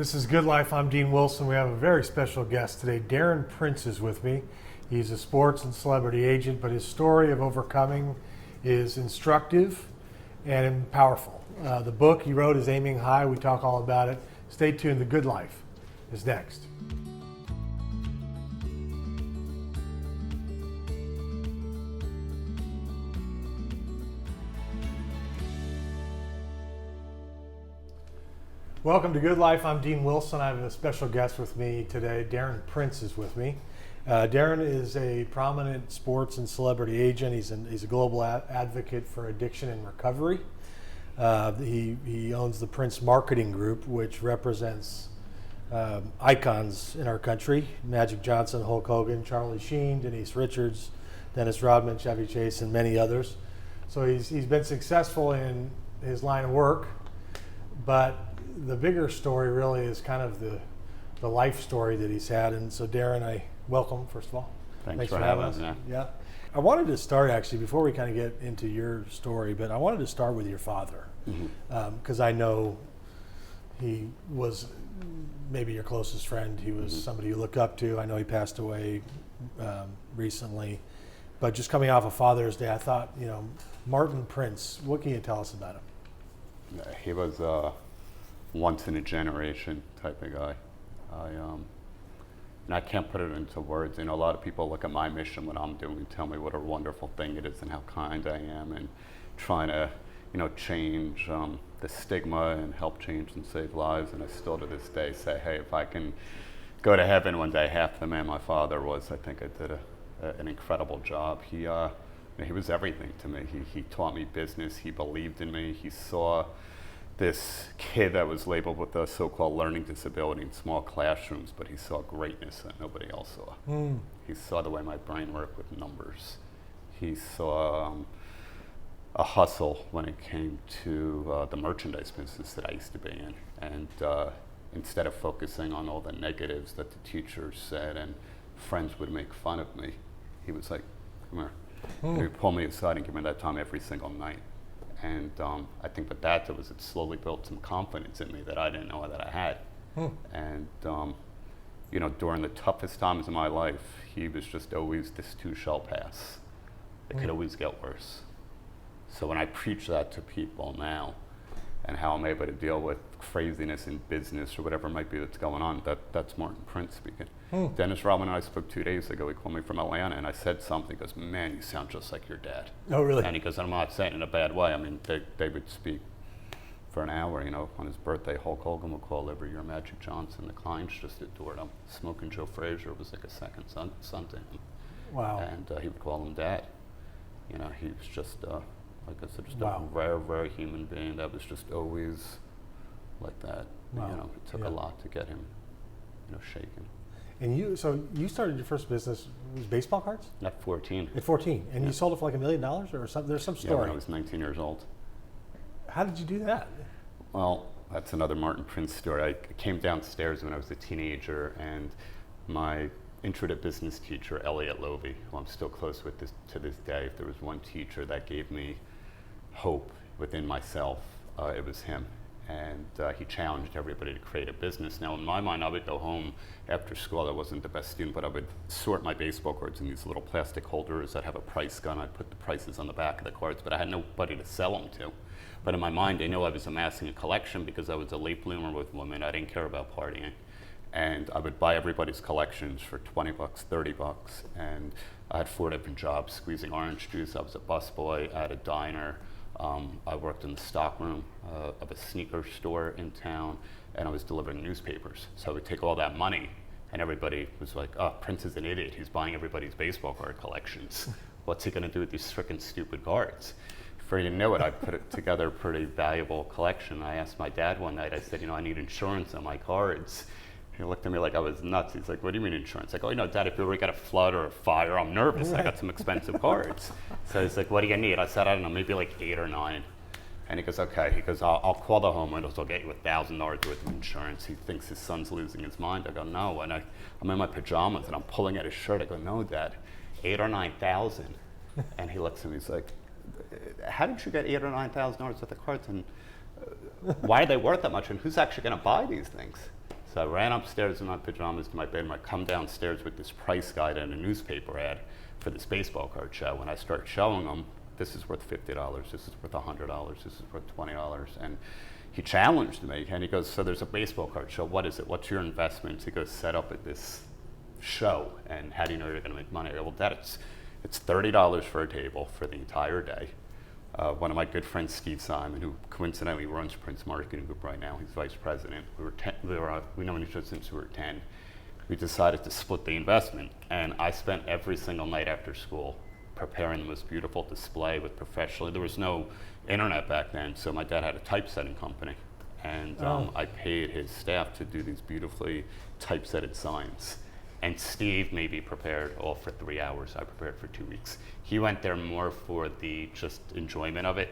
This is Good Life. I'm Dean Wilson. We have a very special guest today. Darren Prince is with me. He's a sports and celebrity agent, but his story of overcoming is instructive and powerful. The book he wrote is Aiming High. We talk all about it. Stay tuned. The Good Life is next. Welcome to Good Life. I'm Dean Wilson. I have a special guest with me today. Darren Prince is with me. Darren is a prominent sports and celebrity agent. He's a global advocate for addiction and recovery. He owns the Prince Marketing Group, which represents icons in our country: Magic Johnson, Hulk Hogan, Charlie Sheen, Denise Richards, Dennis Rodman, Chevy Chase, and many others. So he's been successful in his line of work, but the bigger story really is kind of the life story that he's had. And so Darren, I welcome, first of all. Thanks for having us. Yeah. I wanted to start actually, before we kind of get into your story, but I wanted to start with your father, because I know he was maybe your closest friend. He was somebody you look up to. I know he passed away recently, but just coming off of Father's Day, I thought, Martin Prince, what can you tell us about him? He was once in a generation type of guy. And I can't put it into words. A lot of people look at my mission, what I'm doing, and tell me what a wonderful thing it is and how kind I am, and trying to, change the stigma and help change and save lives. And I still to this day say, hey, if I can go to heaven one day, half the man my father was, I think I did an incredible job. He was everything to me. He taught me business. He believed in me. He saw this kid that was labeled with a so-called learning disability in small classrooms, but he saw greatness that nobody else saw. He saw the way my brain worked with numbers. He saw a hustle when it came to the merchandise business that I used to be in. And instead of focusing on all the negatives that the teachers said and friends would make fun of me, he was like, come here. And he'd pull me aside and give me that time every single night. And I think with that, it slowly built some confidence in me that I didn't know that I had. And, during the toughest times of my life, he was just always, this too shall pass. It could always get worse. So when I preach that to people now, and how I'm able to deal with craziness in business or whatever it might be that's going on, that's Martin Prince speaking. Dennis Rodman and I spoke 2 days ago. He called me from Atlanta, and I said something. He goes, man, you sound just like your dad. Oh, really? And he goes, I'm not saying it in a bad way. I mean, they would speak for an hour. On his birthday, Hulk Hogan would call every year. Magic Johnson, the Kleins just adored him. Smoking Joe Frazier was like a second son to him. Wow. And he would call him dad. He was just, like I said, just wow. a rare, rare human being that was just always like that. Wow. It took a lot to get him, shaken. And you started your first business, was baseball cards? At 14. At 14, and you sold it for like $1 million or something. There's some story. Yeah, when I was 19 years old. How did you do that? Well, that's another Martin Prince story. I came downstairs when I was a teenager, and my intro to business teacher, Elliot Lovey, who I'm still close with to this day, if there was one teacher that gave me hope within myself, it was him. And he challenged everybody to create a business. Now, in my mind, I would go home after school. I wasn't the best student, but I would sort my baseball cards in these little plastic holders that have a price gun. I'd put the prices on the back of the cards, but I had nobody to sell them to. But in my mind, I knew I was amassing a collection because I was a late bloomer with women. I didn't care about partying. And I would buy everybody's collections for $20, $30. And I had 4 different jobs: squeezing orange juice. I was a busboy at a diner. I worked in the stockroom of a sneaker store in town, and I was delivering newspapers. So I would take all that money, and everybody was like, oh, Prince is an idiot. He's buying everybody's baseball card collections. What's he going to do with these frickin' stupid cards? Before you know it, I put it together a pretty valuable collection. I asked my dad one night, I said, I need insurance on my cards. He looked at me like I was nuts. He's like, what do you mean insurance? I go, Dad, if you ever get a flood or a fire, I'm nervous. I got some expensive cards. So he's like, what do you need? I said, I don't know, maybe like 8 or 9. And he goes, okay. He goes, I'll call the homeowners. I'll get you $1,000 worth of insurance. He thinks his son's losing his mind. I go, no. And I'm in my pajamas, and I'm pulling at his shirt. I go, no, Dad, 8 or 9,000. And he looks at me, he's like, how did you get $8,000 or $9,000 worth of cards? And why are they worth that much? And who's actually going to buy these things? So I ran upstairs in my pajamas to my bedroom. I come downstairs with this price guide and a newspaper ad for this baseball card show. When I start showing them, this is worth $50, this is worth $100, this is worth $20. And he challenged me, and he goes, so there's a baseball card show. What is it? What's your investment to go set up at this show? And how do you know you're going to make money? I go, well, Dad, it's $30 for a table for the entire day. One of my good friends, Steve Simon, who coincidentally runs Prince Marketing Group right now, he's vice president. We know each other since we were 10. We decided to split the investment, and I spent every single night after school preparing the most beautiful display with professionally. There was no internet back then, so my dad had a typesetting company, and I paid his staff to do these beautifully typesetted signs. And Steve maybe prepared all for 3 hours. I prepared for 2 weeks. He went there more for the just enjoyment of it.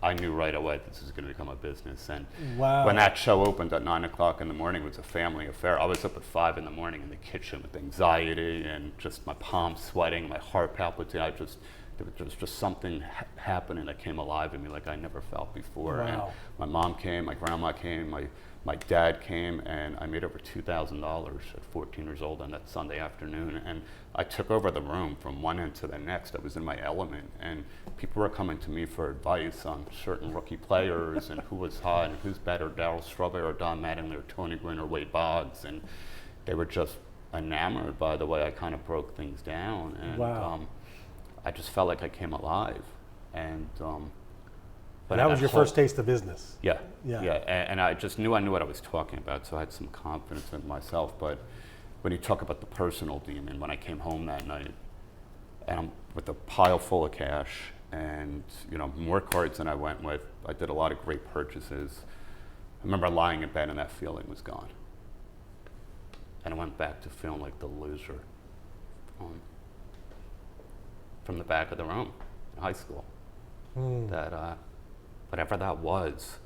I knew right away this was going to become a business. And when that show opened at 9 o'clock in the morning, it was a family affair. I was up at 5 in the morning in the kitchen with anxiety and just my palms sweating, my heart palpitating. There was just something happening that came alive in me like I never felt before. Wow. And my mom came, my grandma came, my dad came, and I made over $2,000 at 14 years old on that Sunday afternoon. And I took over the room from one end to the next. I was in my element, and people were coming to me for advice on certain rookie players and who was hot and who's better, Darryl Strawberry or Don Madden or Tony Gwynn or Wade Boggs. And they were just enamored by the way I kind of broke things down. And wow. I just felt like I came alive. And but that was your first taste of business. Yeah. And I just knew I knew what I was talking about, so I had some confidence in myself. But when you talk about the personal demon, when I came home that night, and I'm with a pile full of cash, and more cards than I went with, I did a lot of great purchases. I remember lying in bed, and that feeling was gone, and I went back to feeling like the loser from the back of the room in high school. That whatever that was,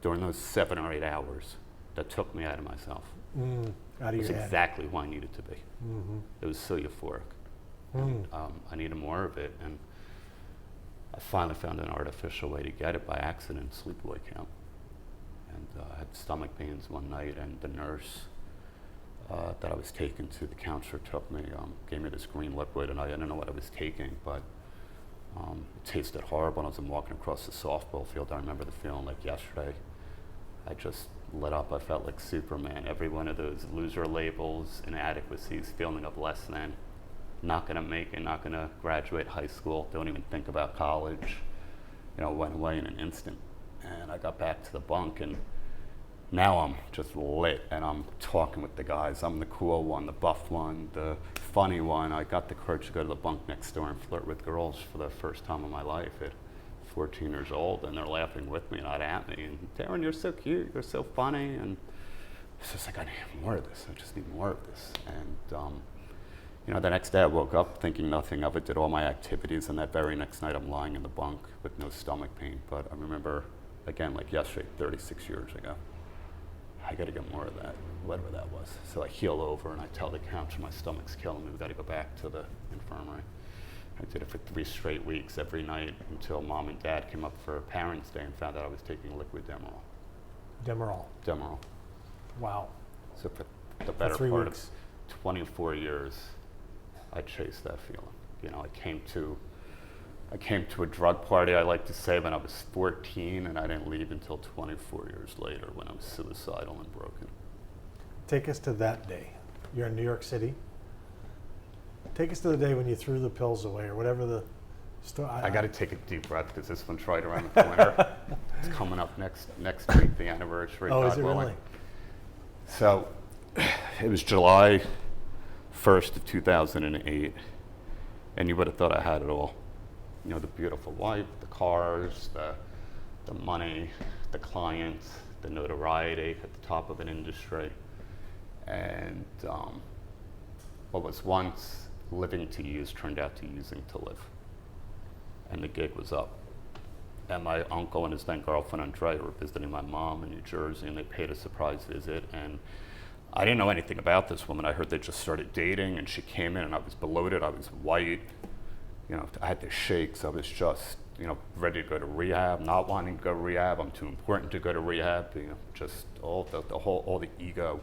during those 7 or 8 hours, that took me out of myself. Out of your head. Exactly who I needed to be. It was so euphoric. And, I needed more of it, and I finally found an artificial way to get it by accident, sleepaway camp. And I had stomach pains one night, and the nurse that I was taking to, the counselor took me, gave me this green liquid, and I didn't know what I was taking, but it tasted horrible. As I'm walking across the softball field, I remember the feeling like yesterday. I just lit up. I felt like Superman. Every one of those loser labels, inadequacies, feeling of less than, not going to make it, not going to graduate high school, don't even think about college, went away in an instant. And I got back to the bunk, and now I'm just lit, and I'm talking with the guys. I'm the cool one, the buff one, the funny one. I got the courage to go to the bunk next door and flirt with girls for the first time in my life at 14 years old, and they're laughing with me, not at me. And Darren, you're so cute, you're so funny. And it's just like, I need more of this. I just need more of this. And the next day I woke up thinking nothing of it, did all my activities, and that very next night I'm lying in the bunk with no stomach pain. But I remember, again, like yesterday, 36 years ago, I got to get more of that, whatever that was. So I heel over and I tell the counselor my stomach's killing me. We've got to go back to the infirmary. I did it for 3 straight weeks every night until Mom and Dad came up for Parents' Day and found out I was taking liquid Demerol. Demerol. Wow. So for the better part of 24 years, I chased that feeling. I came to a drug party, I like to say, when I was 14, and I didn't leave until 24 years later when I was suicidal and broken. Take us to that day. You're in New York City. Take us to the day when you threw the pills away, or whatever the story. I got to take a deep breath because this one's right around the corner. It's coming up next week, the anniversary. Oh, God is it willing. really? So it was July 1st of 2008, and you would have thought I had it all. The beautiful wife, the cars, the money, the clients, the notoriety at the top of an industry. And what was once living to use turned out to using to live. And the gig was up. And my uncle and his then girlfriend Andrea were visiting my mom in New Jersey, and they paid a surprise visit. And I didn't know anything about this woman. I heard they just started dating, and she came in, and I was bloated. I was white. I had the shakes. I was just ready to go to rehab, not wanting to go to rehab. I'm too important to go to rehab. Just all the ego,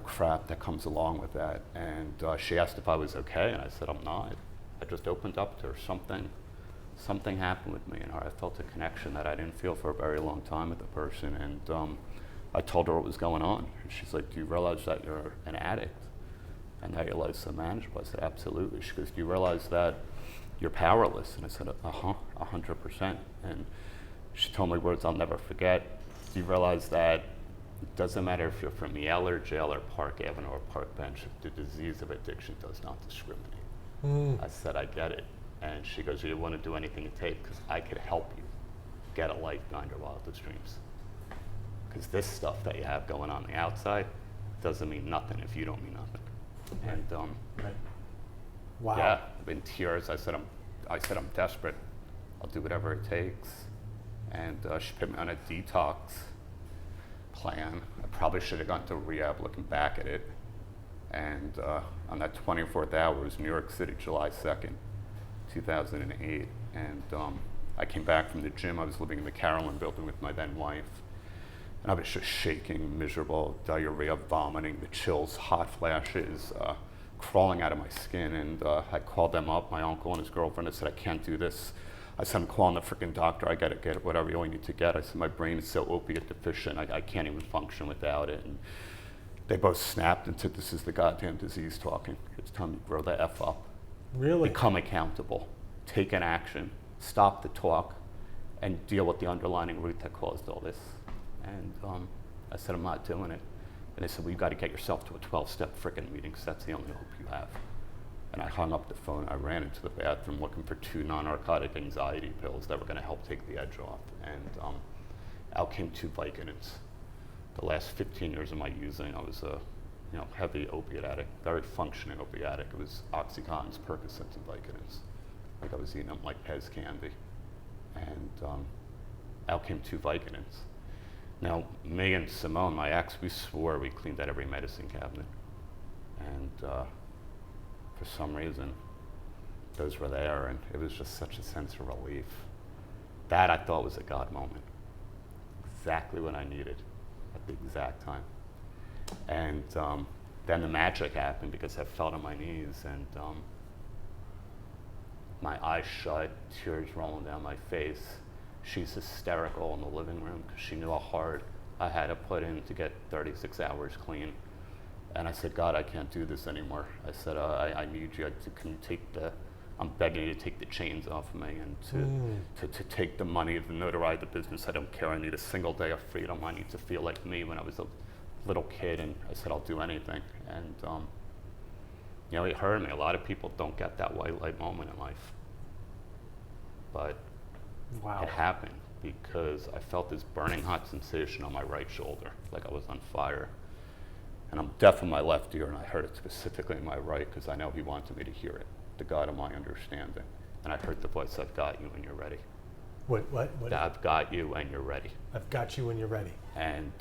crap that comes along with that. And she asked if I was okay, and I said I'm not. I just opened up to her. Something happened with me and her. I felt a connection that I didn't feel for a very long time with the person, and I told her what was going on. And she's like, "Do you realize that you're an addict and that your life's unmanageable?" I said, "Absolutely." She goes, "Do you realize that you're powerless?" And I said, 100%. And she told me words I'll never forget. "Do you realize that it doesn't matter if you're from Yale or Jail or Park Avenue or Park Bench, the disease of addiction does not discriminate." I said, "I get it." And she goes, "You want to do anything it takes because I could help you get a life behind your wildest dreams. Because this stuff that you have going on the outside doesn't mean nothing if you don't mean nothing." Right. And Right. Wow. yeah, in tears, I said, I'm desperate. I'll do whatever it takes. And she put me on a detox plan. I probably should have gone to rehab looking back at it. And on that 24th hour, it was New York City, July 2nd, 2008. And I came back from the gym. I was living in the Carolyn building with my then wife. And I was just shaking, miserable, diarrhea, vomiting, the chills, hot flashes, crawling out of my skin. And I called them up, my uncle and his girlfriend. I said, "I can't do this." I said, "I'm calling the freaking doctor. I gotta get whatever you need to get." I said, "My brain is so opiate deficient. I can't even function without it." And they both snapped and said, "This is the goddamn disease talking. It's time you grow the F up. Really? Become accountable. Take an action. Stop the talk and deal with the underlying root that caused all this." And I said, "I'm not doing it." And they said, "Well, you got to get yourself to a 12-step frickin' meeting because that's the only hope you have." And I hung up the phone. I ran into the bathroom looking for 2 non-narcotic anxiety pills that were going to help take the edge off. And out came 2 Vicodins. The last 15 years of my using, I was a heavy opiate addict, very functioning opiate addict. It was Oxycontins, Percocets, and Vicodins. Like I was eating them like Pez candy. And out came 2 Vicodins. Now, me and Simone, my ex, we swore we cleaned out every medicine cabinet. And for some reason, those were there, and it was just such a sense of relief. That I thought was a God moment. Exactly what I needed at the exact time. And then the magic happened because I fell on my knees, and my eyes shut, tears rolling down my face. She's hysterical in the living room because she knew how hard I had to put in to get 36 hours clean. And I said, "God, I can't do this anymore." I said, I need you. Can you take I'm begging you to take the chains off of me and to take the money, the notoriety, the business. I don't care. I need a single day of freedom. I need to feel like me when I was a little kid. And I said, "I'll do anything." And it hurt me. A lot of people don't get that white light moment in life. But Wow. it happened because I felt this burning hot sensation on my right shoulder, like I was on fire. And I'm deaf in my left ear, and I heard it specifically in my right because I know he wanted me to hear it, the God of my understanding. And I heard the voice, "I've got you when you're ready." What? "I've got you and you're ready." I've got you when you're ready. And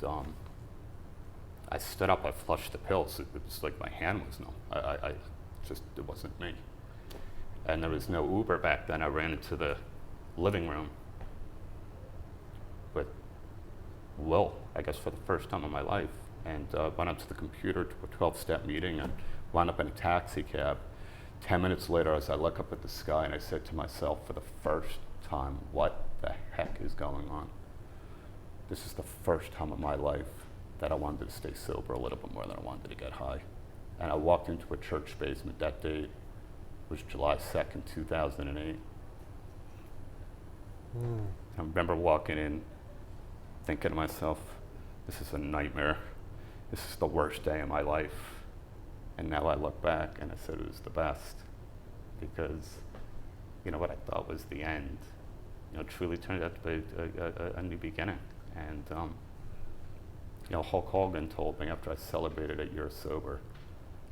I stood up, I flushed the pills. It was like my hand was numb. It wasn't me. And there was no Uber back then. I ran into the living room with Will, I guess for the first time in my life, and went up to the computer to a 12-step meeting and wound up in a taxi cab. 10 minutes later, as I look up at the sky, and I said to myself for the first time, "What the heck is going on?" This is the first time in my life that I wanted to stay sober a little bit more than I wanted to get high. And I walked into a church basement. That date was July 2nd, 2008. I remember walking in, thinking to myself, "This is a nightmare. This is the worst day of my life." And now I look back and I said it was the best because, what I thought was the end, truly turned out to be a new beginning. And, Hulk Hogan told me after I celebrated a year sober,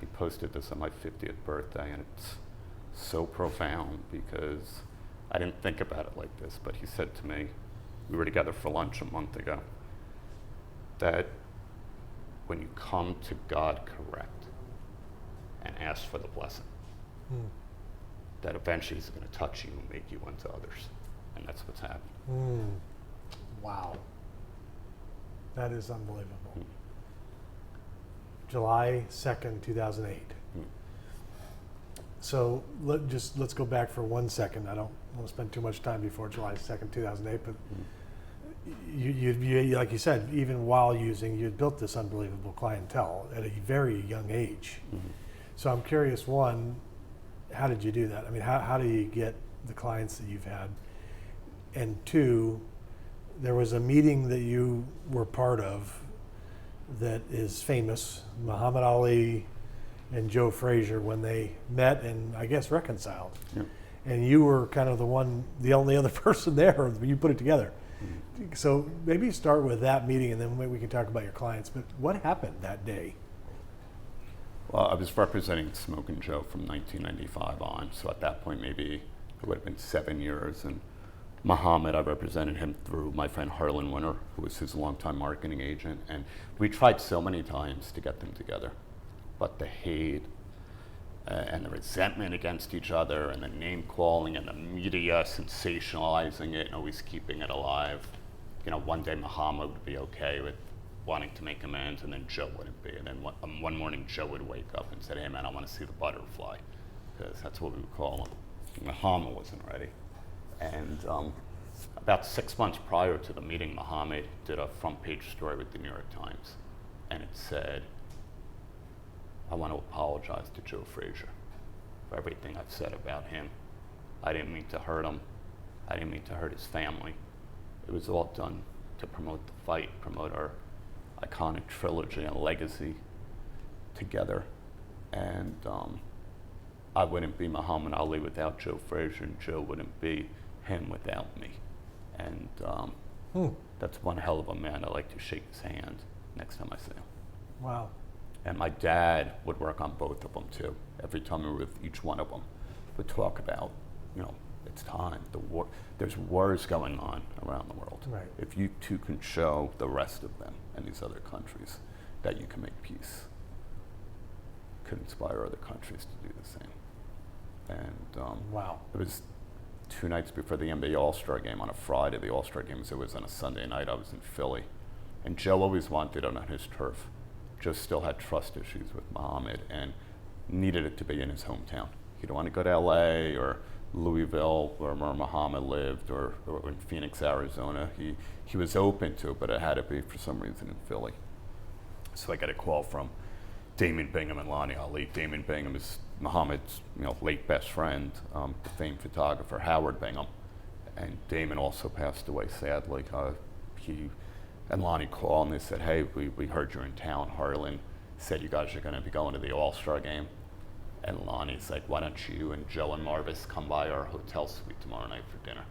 he posted this on my 50th birthday, and it's so profound because I didn't think about it like this, but he said to me, we were together for lunch a month ago, that when you come to God correct and ask for the blessing, that eventually he's going to touch you and make you unto others. and that's what's happened. Wow. That is unbelievable. Mm. July 2nd, 2008. Mm. So let's go back for 1 second. I don't want to spend too much time before July 2nd, 2008, but you like you said, even while using, you had built this unbelievable clientele at a very young age. Mm-hmm. So I'm curious, one, how did you do that? I mean, how do you get the clients that you've had? And two, there was a meeting that you were part of that is famous, Muhammad Ali and Joe Frazier, when they met and I guess reconciled. Yep. And you were kind of the only other person there, you put it together. Mm-hmm. So maybe start with that meeting and then maybe we can talk about your clients. But what happened that day? Well, I was representing Smokin' Joe from 1995 on, so at that point maybe it would have been 7 years. And Muhammad, I represented him through my friend Harlan Winter, who was his longtime marketing agent. And we tried so many times to get them together, but the hate and the resentment against each other and the name calling and the media sensationalizing it and always keeping it alive. You know, one day Muhammad would be okay with wanting to make amends, and then Joe wouldn't be. And then one morning Joe would wake up and say, hey man, I want to see the butterfly, because that's what we would call him. Muhammad wasn't ready. And about 6 months prior to the meeting, Muhammad did a front page story with the New York Times. And it said, I want to apologize to Joe Frazier for everything I've said about him. I didn't mean to hurt him. I didn't mean to hurt his family. It was all done to promote the fight, promote our iconic trilogy and legacy together. And I wouldn't be Muhammad Ali without Joe Frazier, and Joe wouldn't be him without me. And that's one hell of a man. I like to shake his hand next time I see him. Wow. And my dad would work on both of them too. Every time we were with each one of them, would talk about, you know, it's time. The war. There's wars going on around the world. Right. If you two can show the rest of them and these other countries that you can make peace, could inspire other countries to do the same. And wow. It was 2 nights before the NBA All-Star game on a Friday. The All-Star game was on a Sunday night. I was in Philly, and Joe always wanted it on his turf. Joe still had trust issues with Muhammad and needed it to be in his hometown. He didn't want to go to LA or Louisville, where Muhammad lived, or in Phoenix, Arizona. He was open to it, but it had to be for some reason in Philly. So I got a call from Damon Bingham and Lonnie Ali. Damon Bingham is Muhammad's late best friend, the famed photographer Howard Bingham, and Damon also passed away sadly. He and Lonnie called and they said, hey, we heard you're in town. Harlan said you guys are going to be going to the All-Star game. And Lonnie's like, why don't you and Joe and Marvis come by our hotel suite tomorrow night for dinner?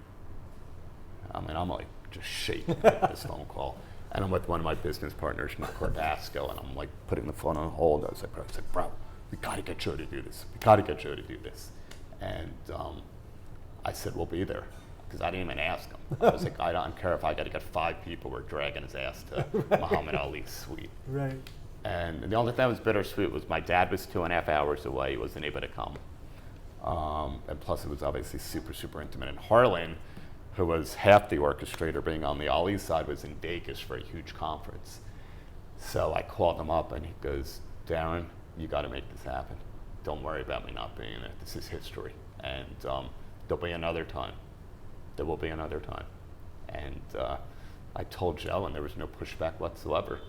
I mean, I'm like just shaking at this phone call. And I'm with one of my business partners, Nick Cordasco, and I'm like putting the phone on hold. I was like, bro, we got to get Joe to do this. We got to get Joe to do this. And I said, we'll be there. Because I didn't even ask him. I was like, I don't care if I got to get 5 people. We're dragging his ass to Muhammad Ali's suite. Right. And the only thing that was bittersweet was my dad was 2.5 hours away. He wasn't able to come. And plus, it was obviously super, super intimate. And Harlan, who was half the orchestrator being on the Ali side, was in Vegas for a huge conference. So I called him up and he goes, Darren, you got to make this happen. Don't worry about me not being there. This is history. And there'll be another time. There will be another time. And I told Joe, and there was no pushback whatsoever.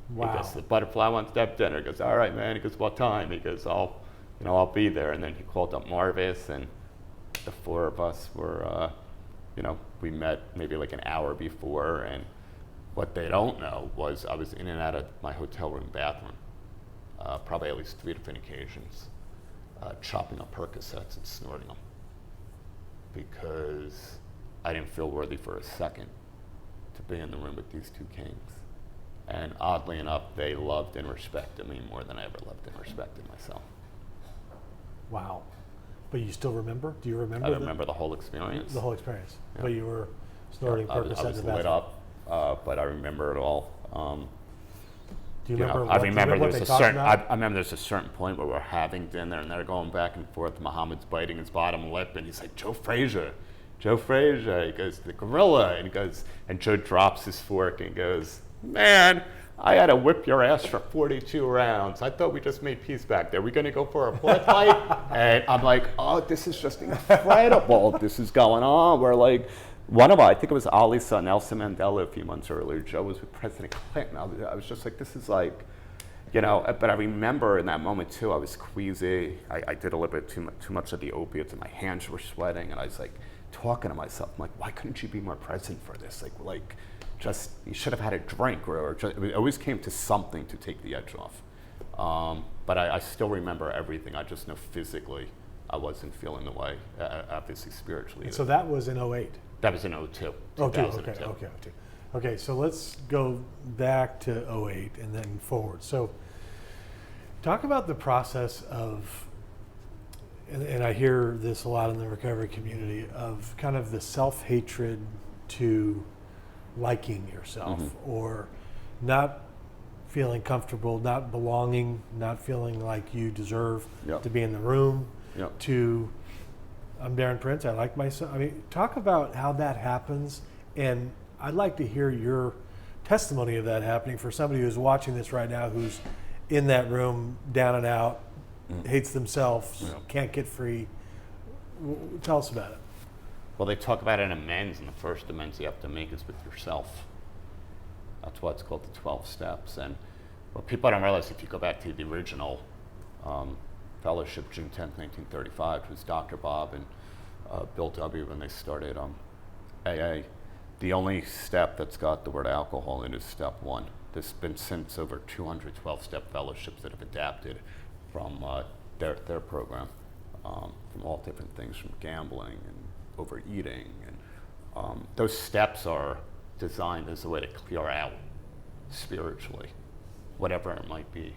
Wow. He goes, the butterfly wants to have dinner. He goes, all right, man. He goes, what time? He goes, I'll be there. And then he called up Marvis, and the 4 of us were, we met maybe like an hour before. And what they don't know was I was in and out of my hotel room bathroom, probably at least 3 different occasions, chopping up Percocets and snorting them, because I didn't feel worthy for a second to be in the room with these 2 kings. And oddly enough, they loved and respected me more than I ever loved and respected myself. Wow. But you still remember? Do you remember? I remember the whole experience. The whole experience. Yeah. But you were snorting Percocet in the bathroom. I was lit up, but I remember it all. Do you remember? I remember what they talked about? I remember there's a certain point where we're having dinner and they're going back and forth. Muhammad's biting his bottom lip and he's like, Joe Frazier Joe Frazier. He goes, the gorilla. And he goes, and Joe drops his fork and goes, man, I had to whip your ass for 42 rounds. I thought we just made peace back there. We're going to go for a blood fight? And I'm like, oh, this is just incredible. This is going on. We're like, I think it was Ali's son, Nelson Mandela, a few months earlier. Joe was with President Clinton. I was just like, this is like, but I remember in that moment too, I was queasy. I did a little bit too much of the opiates and my hands were sweating. And I was like talking to myself, I'm like, why couldn't you be more present for this? Like, just you should have had a drink, or just, it always came to something to take the edge off. But I still remember everything. I just know physically I wasn't feeling the way, obviously spiritually. And so that was in '08. That was in 02. Okay, so let's go back to '08 and then forward. So talk about the process of, and I hear this a lot in the recovery community, of kind of the self-hatred to liking yourself, or not feeling comfortable, not belonging, not feeling like you deserve to be in the room, to I'm Darren Prince, I like myself. I mean, talk about how that happens, and I'd like to hear your testimony of that happening for somebody who's watching this right now, who's in that room, down and out, hates themselves, can't get free. Tell us about it. Well, they talk about it in amends, and the first amends you have to make is with yourself. That's why it's called the 12 steps. And what people don't realize, if you go back to the original fellowship, June 10th, 1935, it was Dr. Bob and Bill W. when they started AA. The only step that's got the word alcohol in is step 1. There's been since over 200 12-step fellowships that have adapted from their program, from all different things, from gambling and overeating. And those steps are designed as a way to clear out spiritually whatever it might be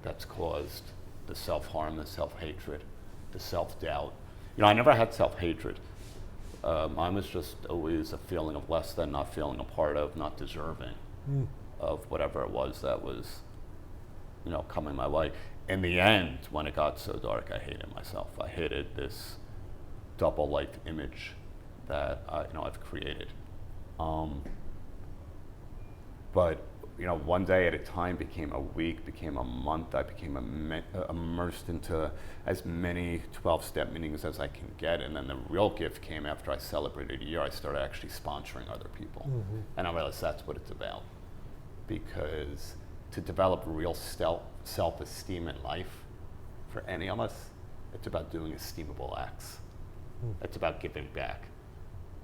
that's caused the self-harm, the self-hatred, the self-doubt. I never had self-hatred. Mine was just always a feeling of less than, not feeling a part of, not deserving of whatever it was that was, coming my way. In the end, when it got so dark, I hated myself. I hated this double life image that I've created. But one day at a time became a week, became a month. I became immersed into as many 12-step meetings as I can get. And then the real gift came after I celebrated a year. I started actually sponsoring other people. And I realized that's what it's about. Because to develop real self-esteem in life, for any of us, it's about doing esteemable acts. It's about giving back.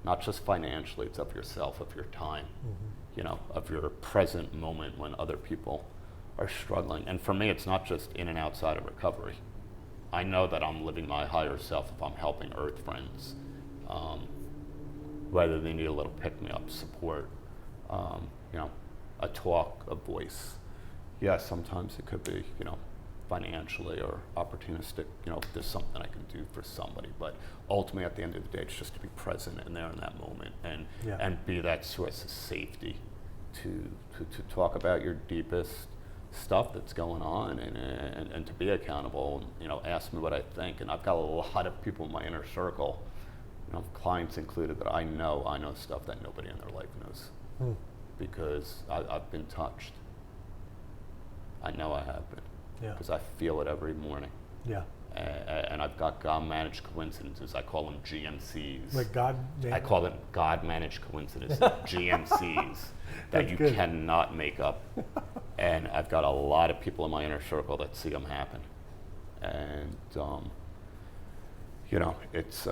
Not just financially, it's of yourself, of your time, of your present moment when other people are struggling. And for me, it's not just in and outside of recovery. I know that I'm living my higher self if I'm helping Earth friends, whether they need a little pick-me-up, support, a talk, a voice. Yes, sometimes it could be, financially or opportunistic, if there's something I can do for somebody. But ultimately, at the end of the day, it's just to be present and there in that moment and be that source of safety to talk about your deepest stuff that's going on and to be accountable and, ask me what I think. And I've got a lot of people in my inner circle, clients included, that I know stuff that nobody in their life knows because I've been touched. I know I have been. Because I feel it every morning. And I've got God-managed coincidences. I call them GMCs. Like God? I call them God-managed coincidences, GMCs, that you cannot make up. And I've got a lot of people in my inner circle that see them happen. And, it's,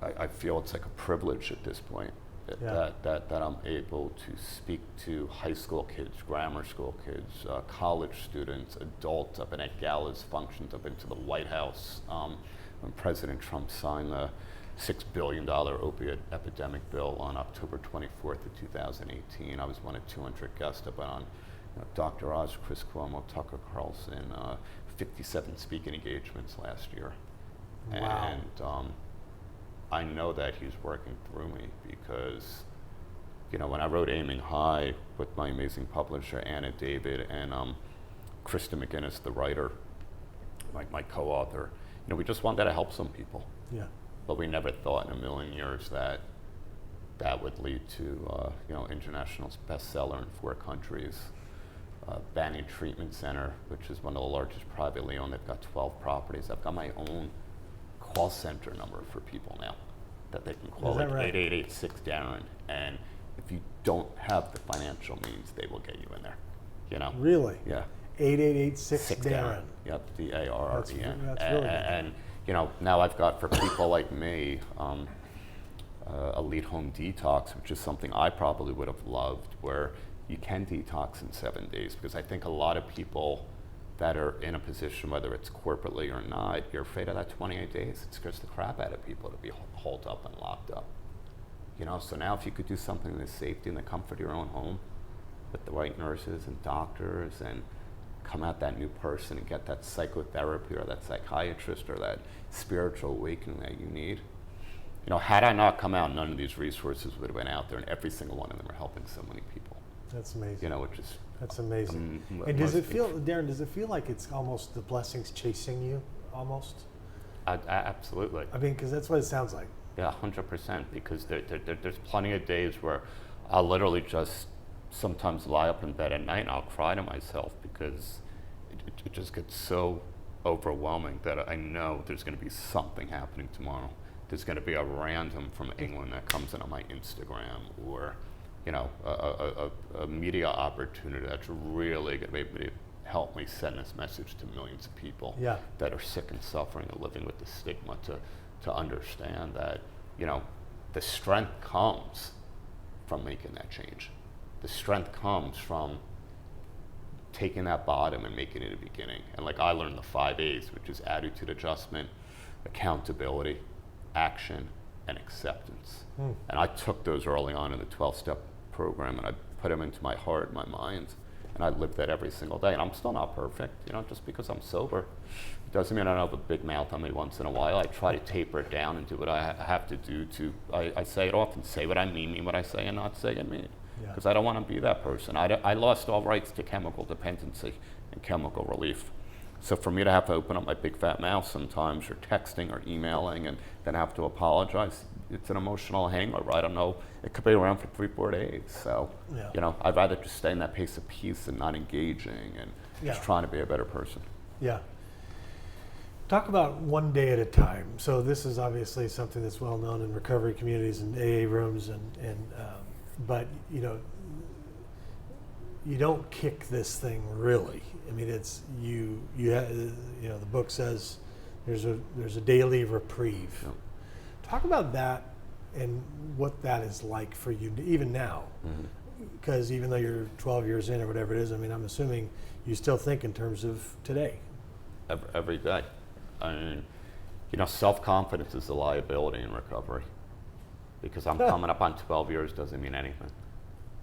I feel it's like a privilege at this point. That I'm able to speak to high school kids, grammar school kids, college students, adults. I've been at galas, functions. I've been to the White House when President Trump signed the $6 billion opiate epidemic bill on October 24th of 2018. I was one of 200 guests. I've been on Dr. Oz, Chris Cuomo, Tucker Carlson, 57 speaking engagements last year. Wow. And I know that he's working through me because, when I wrote Aiming High with my amazing publisher, Anna David, and Krista McGinnis, the writer, my co-author, we just wanted to help some people. but we never thought in a million years that that would lead to international bestseller in 4 countries. Banyan Treatment Center, which is one of the largest privately owned. They've got 12 properties. I've got my own call center number for people now that they can call, like right? 8886-DARREN. And if you don't have the financial means, they will get you in there. You know? Really? Yeah. 8886-DARREN. Yep, DARREN. That's really good. And now I've got, for people like me, Elite Home Detox, which is something I probably would have loved, where you can detox in 7 days, because I think a lot of people that are in a position, whether it's corporately or not, you're afraid of that 28 days. It scares the crap out of people to be holed up and locked up. So now if you could do something in the safety and the comfort of your own home with the right nurses and doctors, and come out that new person and get that psychotherapy or that psychiatrist or that spiritual awakening that you need. Had I not come out, none of these resources would have been out there, and every single one of them are helping so many people. That's amazing. Which is that's amazing. And does it feel, Darren? Does it feel like it's almost the blessings chasing you, almost? Absolutely. I mean, because that's what it sounds like. Yeah, 100%. Because there's plenty of days where I'll literally just sometimes lie up in bed at night and I'll cry to myself, because it just gets so overwhelming that I know there's going to be something happening tomorrow. There's going to be a random from England that comes in on my Instagram, or a media opportunity that's really going to be able to help me send this message to millions of people that are sick and suffering and living with the stigma, to understand that the strength comes from making that change. The strength comes from taking that bottom and making it a beginning. And like I learned the 5 A's, which is attitude adjustment, accountability, action, and acceptance. And I took those early on in the 12-step program, and I put them into my heart and my mind, and I lived that every single day. And I'm still not perfect, just because I'm sober. It doesn't mean I don't have a big mouth on me once in a while. I try to taper it down and do what I have to do to, I say it often, say what I mean what I say, and not say I mean. Because I don't want to be that person. I lost all rights to chemical dependency and chemical relief. So for me to have to open up my big fat mouth sometimes, or texting or emailing, and then have to apologize, it's an emotional hangover. I don't know, it could be around for 3-4 days. So, I'd rather just stay in that pace of peace and not engaging and just trying to be a better person. Yeah. Talk about one day at a time. So this is obviously something that's well known in recovery communities and AA rooms, but you don't kick this thing really. I mean, it's the book says there's a daily reprieve. Yep. Talk about that and what that is like for you even now. Because even though you're 12 years in or whatever it is, I mean, I'm assuming you still think in terms of today. Every day. I mean, self-confidence is a liability in recovery. Because I'm coming up on 12 years doesn't mean anything.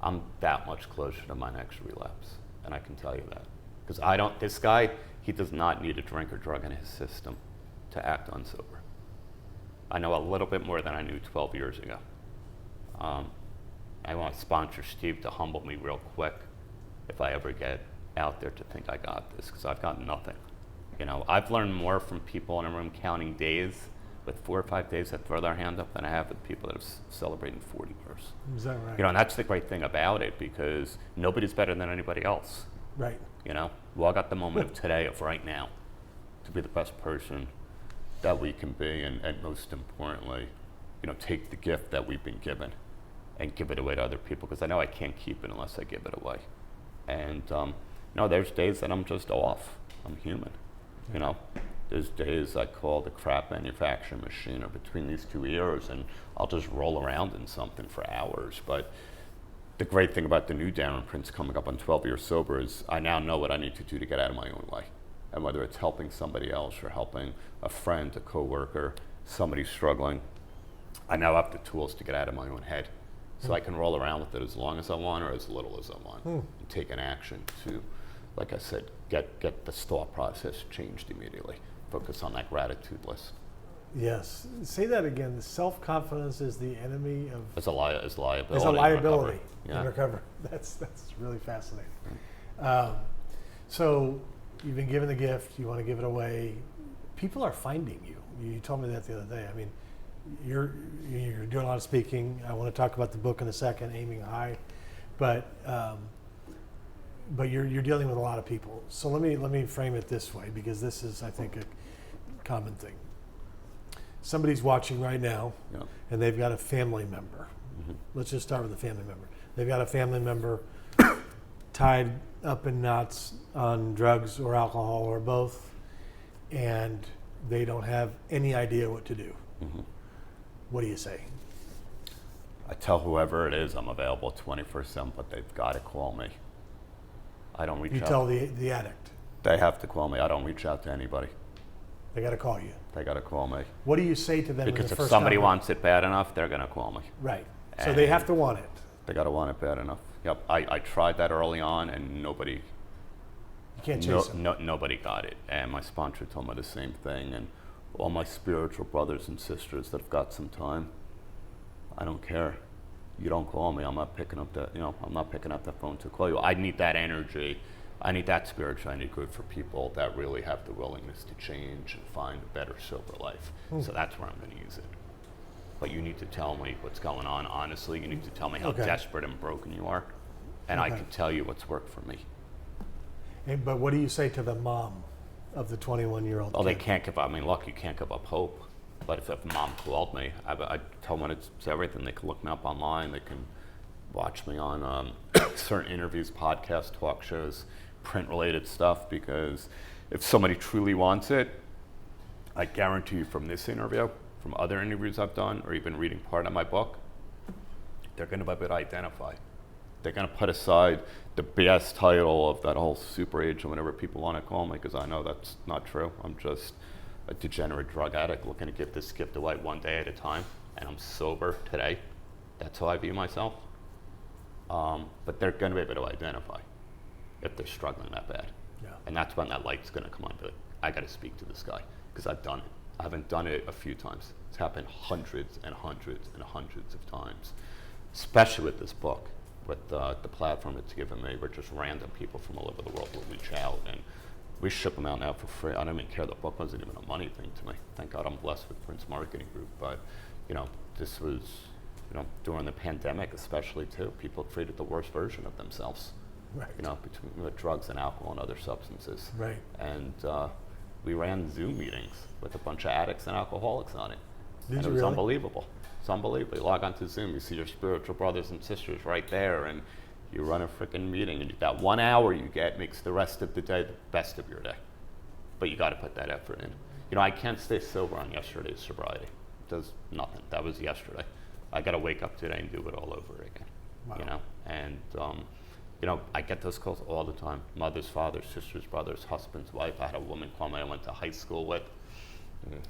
I'm that much closer to my next relapse, and I can tell you that. Because this guy, he does not need a drink or drug in his system to act unsober. I know a little bit more than I knew 12 years ago. I want to sponsor Steve to humble me real quick if I ever get out there to think I got this, because I've got nothing. I've learned more from people in a room counting days with 4 or 5 days that throw their hand up than I have with people that have celebrated 40 years. Is that right? And that's the great thing about it, because nobody's better than anybody else. Right. We all got the moment of today, of right now, to be the best person that we can be, and most importantly, take the gift that we've been given and give it away to other people, because I know I can't keep it unless I give it away. And there's days that I'm just off. I'm human. There's days I call the crap manufacturing machine, or between these 2 ears, and I'll just roll around in something for hours. But the great thing about the new Darren Prince coming up on 12 years sober is I now know what I need to do to get out of my own way. And whether it's helping somebody else or helping a friend, a coworker, somebody struggling, I now have the tools to get out of my own head. So I can roll around with it as long as I want or as little as I want, and take an action to, like I said, get this thought process changed immediately. Focus on that gratitude list. Yes. Say that again. The self-confidence is the enemy of... It's a liability. It's a liability in recovery. That's really fascinating. So you've been given the gift. You want to give it away. People are finding you. You told me that the other day. I mean, you're doing a lot of speaking. I want to talk about the book in a second, Aiming High, but you're dealing with a lot of people. So let me frame it this way, because this is, I think, a common thing. Somebody's watching right now, Yeah. and they've got a family member. Mhm. Let's just start with a family member. They've got a family member tied up in knots on drugs or alcohol or both, and they don't have any idea what to do. Mhm. What do you say? I tell whoever it is I'm available 24/7, but they've got to call me. I don't reach You out. tell the addict. They have to call me. I don't reach out to anybody. They got to call you. They got to call me. What do you say to them? in Because the if first somebody conver- wants it bad enough, they're going to call me. Right. So they have to want it. They got to want it bad enough. Yep. I tried that early on, and nobody You can't chase them. nobody got it. And my sponsor told me the same thing. And all my spiritual brothers and sisters that have got some time, I don't care. You don't call me. I'm not picking up that. I'm not picking up that phone to call you. I need that energy. I need that spirituality good for people that really have the willingness to change and find a better, sober life. So that's where I'm going to use it. But you need to tell me what's going on. Honestly, you need to tell me how Okay. desperate and broken you are, and I Okay. can tell you what's worked for me. But what do you say to the mom of the 21-year-old Oh, they kid? can't give up. I mean, look, you can't give up hope. But if mom called me, I tell them it's everything. They can look me up online. They can watch me on certain interviews, podcasts, talk shows, print-related stuff. Because if somebody truly wants it, I guarantee you from this interview, from other interviews I've done, or even reading part of my book, they're going to be able to identify. They're going to put aside the BS title of that whole super age or whatever people want to call me, because I know that's not true. I'm just a degenerate drug addict looking to give this gift away one day at a time, and I'm sober today. That's how I view myself. But they're going to be able to identify if they're struggling that bad. Yeah. And that's when that light's going to come on. But I got to speak to this guy, because I've done it. I haven't done it a few times. It's happened hundreds and hundreds and hundreds of times, especially with this book. With the platform it's given me, where just random people from all over the world will reach out, and we ship them out now for free. I don't even care. The book wasn't even a money thing to me. Thank God I'm blessed with Prince Marketing Group. But, this was, during the pandemic especially too, people created the worst version of themselves, Right. between drugs and alcohol and other substances. Right. And we ran Zoom meetings with a bunch of addicts and alcoholics on it. Did And you it was really? unbelievable. It's unbelievable. You log onto Zoom, you see your spiritual brothers and sisters right there, and you run a freaking meeting, and that 1 hour you get makes the rest of the day the best of your day. But you got to put that effort in. I can't stay sober on yesterday's sobriety. It does nothing. That was yesterday. I got to wake up today and do it all over again. Wow. And I get those calls all the time. Mothers, fathers, sisters, brothers, husbands, wife. I had a woman call me I went to high school with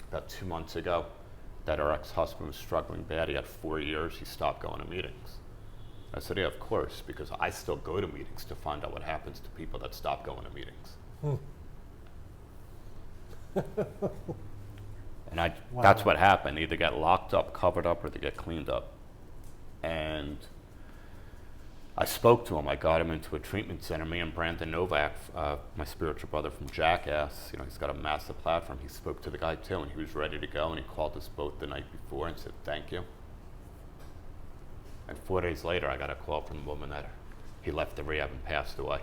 about 2 months ago, that her ex-husband was struggling bad. He had 4 years. He stopped going to meetings. I said, yeah, of course, because I still go to meetings to find out what happens to people that stop going to meetings. And Wow. that's what happened. They either get locked up, covered up, or they get cleaned up. And I spoke to him. I got him into a treatment center. Me and Brandon Novak, my spiritual brother from Jackass, he's got a massive platform. He spoke to the guy too, and he was ready to go. And he called us both the night before and said, thank you. And 4 days later, I got a call from the woman that he left the rehab and passed away.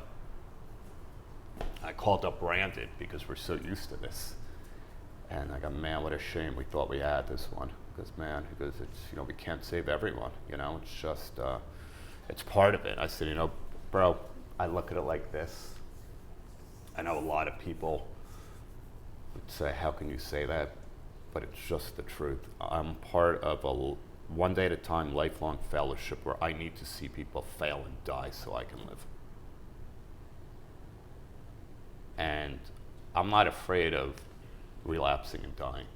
I called up Brandon because we're so used to this. And I go, man, what a shame. We thought we had this one. Because, man, it's, we can't save everyone. It's just, it's part of it. I said, bro, I look at it like this. I know a lot of people would say, how can you say that? But it's just the truth. I'm part of a one day at a time lifelong fellowship where I need to see people fail and die so I can live. And I'm not afraid of relapsing and dying.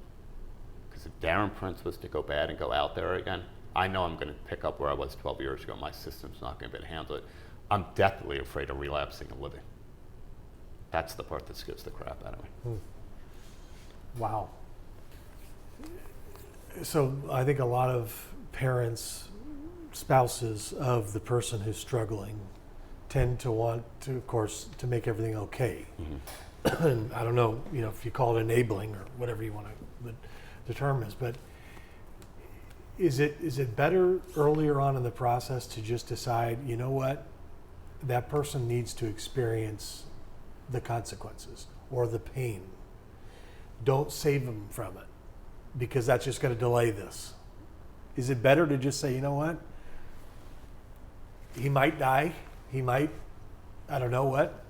Because if Darren Prince was to go bad and go out there again, I know I'm going to pick up where I was 12 years ago. My system's not going to be able to handle it. I'm deathly afraid of relapsing and living. That's the part that scares the crap out of me. Wow. So I think a lot of parents, spouses of the person who's struggling, tend to want to, of course, to make everything okay. Mm-hmm. And I don't know, if you call it enabling or whatever you want to, the term is, but Is it better earlier on in the process to just decide, you know what, that person needs to experience the consequences or the pain? Don't save them from it because that's just going to delay this. Is it better to just say, you know what, he might die, he might, I don't know what,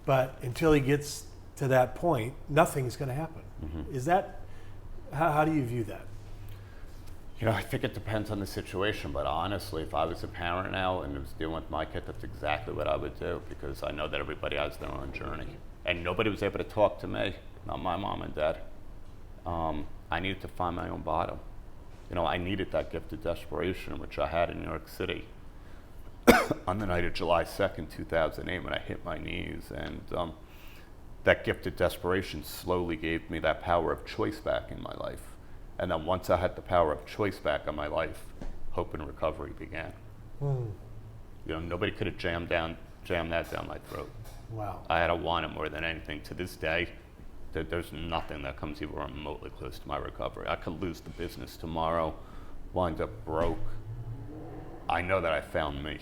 but until he gets to that point, nothing's going to happen. Mm-hmm. Is that, how do you view that? You know, I think it depends on the situation, but honestly, if I was a parent now and was dealing with my kid, that's exactly what I would do, because I know that everybody has their own journey. And nobody was able to talk to me, not my mom and dad. I needed to find my own bottom. You know, I needed that gift of desperation, which I had in New York City. On the night of July 2nd, 2008, when I hit my knees, and that gift of desperation slowly gave me that power of choice back in my life. And then once I had the power of choice back in my life, hope and recovery began. You know, nobody could have jammed that down my throat. Wow. I had to want it more than anything. To this day, there's nothing that comes even remotely close to my recovery. I could lose the business tomorrow, wind up broke. I know that I found me.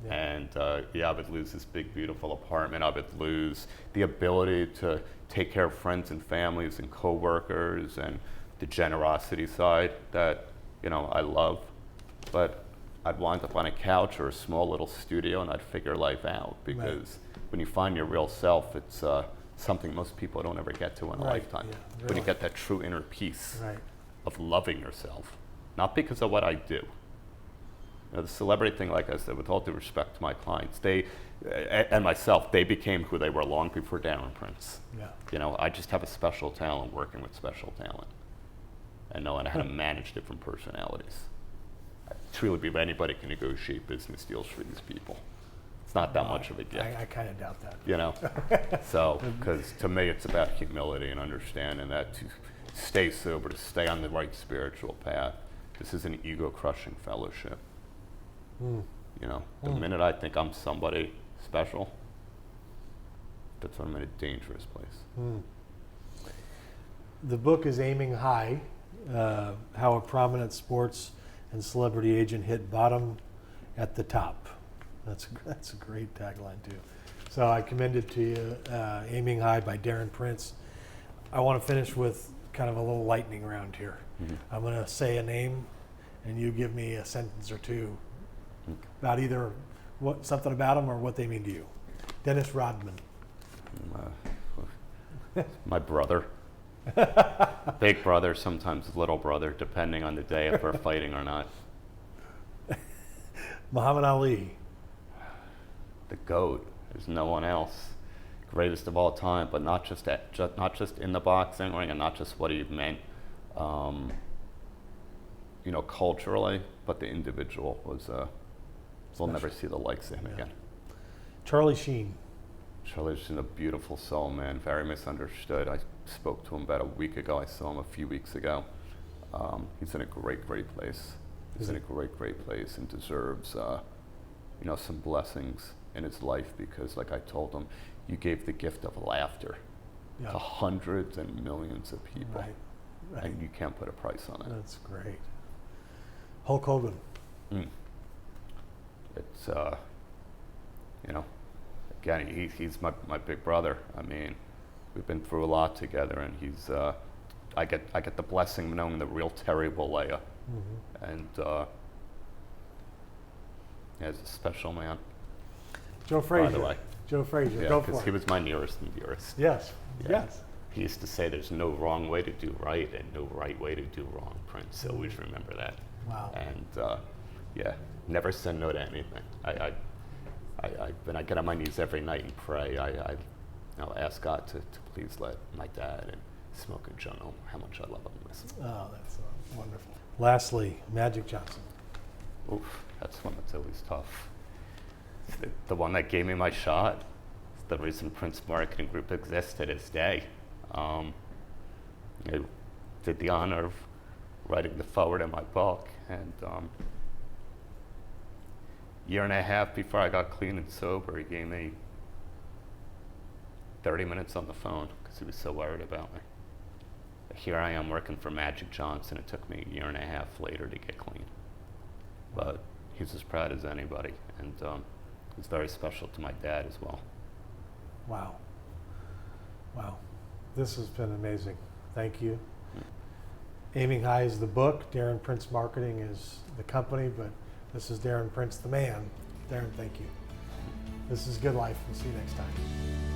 Yeah. And I would lose this big, beautiful apartment. I would lose the ability to take care of friends and families and coworkers and the generosity side that, you know, I love. But I'd wind up on a couch or a small little studio and I'd figure life out, because when you find your real self, it's something most people don't ever get to in a lifetime. Yeah, really. When you get that true inner peace of loving yourself, not because of what I do. You know, the celebrity thing, like I said, with all due respect to my clients, they and myself, they became who they were long before Darren Prince. Yeah. You know, I just have a special talent working with special talent and knowing how to manage different personalities. I truly believe anybody can negotiate business deals for these people. It's not that much of a gift. I kind of doubt that. You know? So, because to me it's about humility and understanding that to stay sober, to stay on the right spiritual path, this is an ego-crushing fellowship. You know, the minute I think I'm somebody special, that's when I'm in a dangerous place. The book is Aiming High, how a prominent sports and celebrity agent hit bottom at the top. That's a great tagline too. So I commend it to you, Aiming High by Darren Prince. I want to finish with kind of a little lightning round here. I'm going to say a name and you give me a sentence or two about either something about them or what they mean to you. Dennis Rodman. My brother. Big brother, sometimes little brother, depending on the day if we're fighting or not. Muhammad Ali. The GOAT. There's no one else. Greatest of all time, but not just in the boxing ring, and not just what he meant, you know, culturally, but the individual was. We'll never see the likes of him again. Charlie Sheen. Charlie Sheen, a beautiful soul, man. Very misunderstood. I spoke to him about a week ago. I saw him a few weeks ago. He's in a great, great place. He's in a great, great place and deserves, you know, some blessings in his life, because, like I told him, you gave the gift of laughter to hundreds and millions of people, and you can't put a price on it. That's great. Hulk Hogan. It's, you know, again, he's my big brother. I mean, we've been through a lot together, and he's, I get the blessing of knowing the real Terry Bollea, and he's a special man. Joe Frazier. By the way. Joe Frazier. Yeah, Go for because it. he was my nearest and dearest. Yes. Yeah. Yes. He used to say there's no wrong way to do right and no right way to do wrong, Prince. So always remember that. Wow. And yeah, never say no to anything. When I get on my knees every night and pray, I you know, ask God to please let my dad and Smoke and Joe know how much I love him and miss him. Oh, that's wonderful. Lastly, Magic Johnson. Oof, that's one that's always tough. It's the one that gave me my shot. It's the reason Prince Marketing Group exists to this day. I did the honor of writing the foreword in my book, and year and a half before I got clean and sober, he gave me 30 minutes on the phone because he was so worried about me. here I am working for Magic Johnson. It took me a year and a half later to get clean. But he's as proud as anybody, and it's very special to my dad as well. Wow. Wow. This has been amazing. Thank you. Aiming High is the book. Darren Prince Marketing is the company, but this is Darren Prince, the man. Darren, thank you. This is Good Life. We'll see you next time.